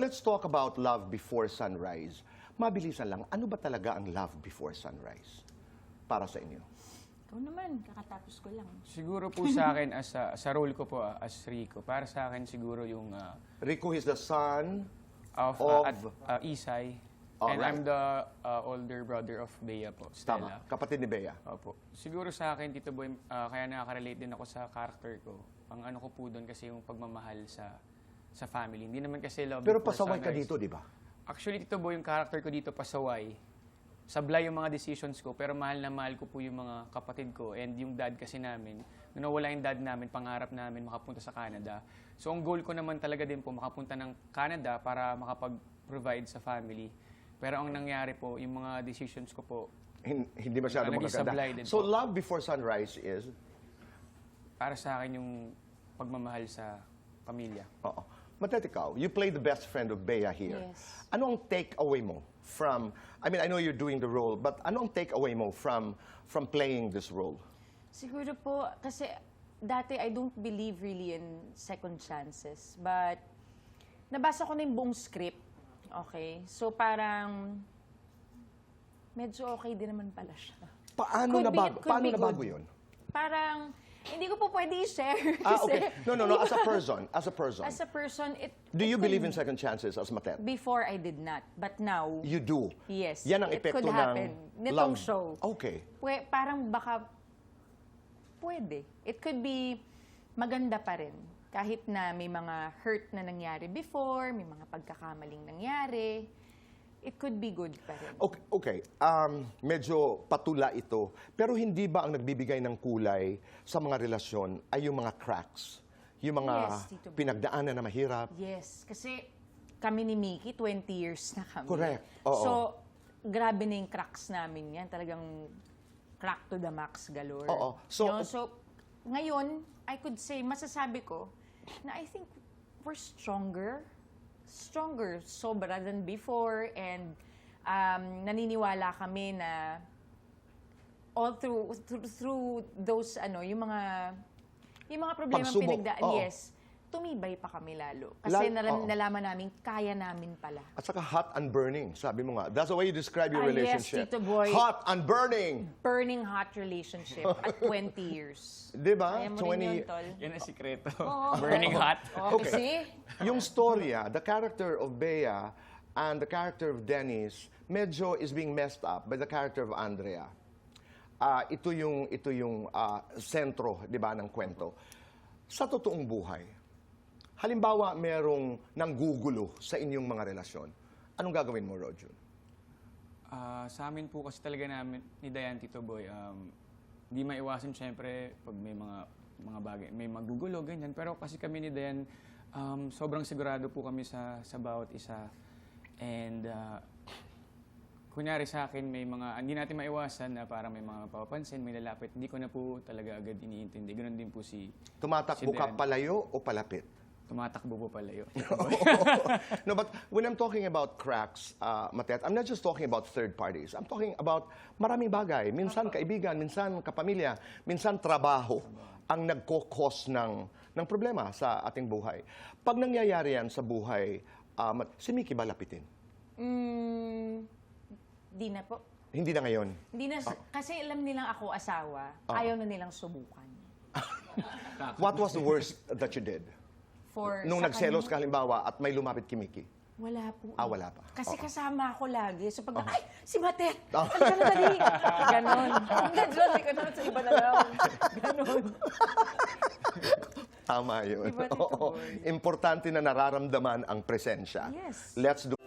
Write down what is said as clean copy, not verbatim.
let's talk about Love Before Sunrise. Mabilisan lang, ano ba talaga ang Love Before Sunrise para sa inyo? Ikaw naman, kakatapos ko lang. Siguro po sa akin, sa role ko po as Rico, para sa akin siguro yung Rico is the son of of- Isay. Alright. And I'm the older brother of Bea po, Tama, Stella. kapatid ni Bea. Opo. Siguro sa akin, Tito Boy, kaya nakaka-relate din ako sa character ko. Ang ano ko po doon kasi yung pagmamahal sa family. Hindi naman kasi love Pero before pasaway ka sunrise. dito, di ba? Actually, Tito Boy, yung character ko dito pasaway. Sablay yung mga decisions ko, pero mahal na mahal ko po yung mga kapatid ko and yung dad kasi namin. Nung nawala yung dad namin, pangarap namin makapunta sa Canada. So, ang goal ko naman talaga din po, makapunta ng Canada para makapag-provide sa family. Pero ang nangyari po, yung mga decisions ko po, Hindi masyado Naging sablay magaganda. din So, po. Love Before Sunrise is? para sa akin yung pagmamahal sa pamilya. Oo. Matet, ikaw, you play the best friend of Bea here. Yes. Ano ang take-away mo from, I mean, I know you're doing the role, but ano ang take-away mo from playing this role? Siguro po, kasi dati I don't believe really in second chances. But nabasa ko na yung buong script. Okay? So parang medyo okay din naman pala siya. Paano Could be- nabago? could Paano be nabago good. yun? Parang, hindi ko po pwede i-share. Ah, kasi okay. No, as a person, as a person. As a person, Do you could- believe in second chances as Matet? Before I did not. But now, You do? yes. Yan ang it epekto could happen. ng Nitong love. show. Okay. Parang baka pwede. It could be maganda pa rin. Kahit na may mga hurt na nangyari before, may mga pagkakamaling nangyari, it could be good pa rin. Okay. Medyo patula ito. Pero hindi ba ang nagbibigay ng kulay sa mga relasyon ay yung mga cracks? Yung mga Yes, Tito Boy. pinagdaanan na mahirap? Yes, kasi kami ni Mickey, 20 years na kami. Correct. Oo. So, grabe na yung cracks namin yan. Talagang crack to the max galore. Oo. So, ngayon, I could say, masasabi ko, na I think we're stronger. Stronger, sobra than before. And naniniwala kami na all through those, yung mga problema Pagsubok, pinagdaan, oo. yes, tumibay pa kami lalo. Kasi Oo. nalaman namin, kaya namin pala. At saka hot and burning, sabi mo nga. That's the way you describe your Ah, yes, relationship. Tito Boy. Hot and burning! Burning hot relationship at 20 years. Di ba? Kaya mo rin yun, Tol. Yan ang sikreto. Oo. Burning hot. Okay. See? Yung storya, the character of Bea and the character of Dennis, medyo is being messed up by the character of Andrea. Ito yung sentro, di ba, ng kwento. Sa totoong buhay, halimbawa merong nanggugulo sa inyong mga relasyon, anong gagawin mo, Rojo? Sa amin po kasi talaga namin, ni Dayan, Tito Boy, hindi maiwasan syempre pag may mga bagay, may magugulo, ganyan. Pero kasi kami ni Dayan, sobrang sigurado po kami sa bawat isa. And kunyari sa akin, may mga, hindi natin maiwasan na parang may mga mapapansin, may lalapit. Hindi ko na po talaga agad iniintindi. Ganon din po si Tumatakbo ka Dan. palayo o palapit? Tumatakbo po palayo. No, but when I'm talking about cracks, Matet, I'm not just talking about third parties. I'm talking about maraming bagay. Minsan kaibigan, minsan kapamilya, minsan trabaho ang nagko-cause ng problema sa ating buhay. Pag nangyayari yan sa buhay, si Mickey ba lapitin? Di na po. Hindi na ngayon. Hindi na, kasi alam nilang ako asawa, ayaw na nilang subukan. What was the worst that you did? Nung Sa nagselos ka kanya, halimbawa at may lumapit kay Mickey? Wala po. Wala pa. Kasi Oo. kasama ako lagi. So pag, ay, si Matet! Halika na dali! Ganon. Hanggang doon, may ganon sa iba na lang. Ganon. Tama yun. Diba, Tito Oo. Boy? Importante na nararamdaman ang presensya. Yes. Let's do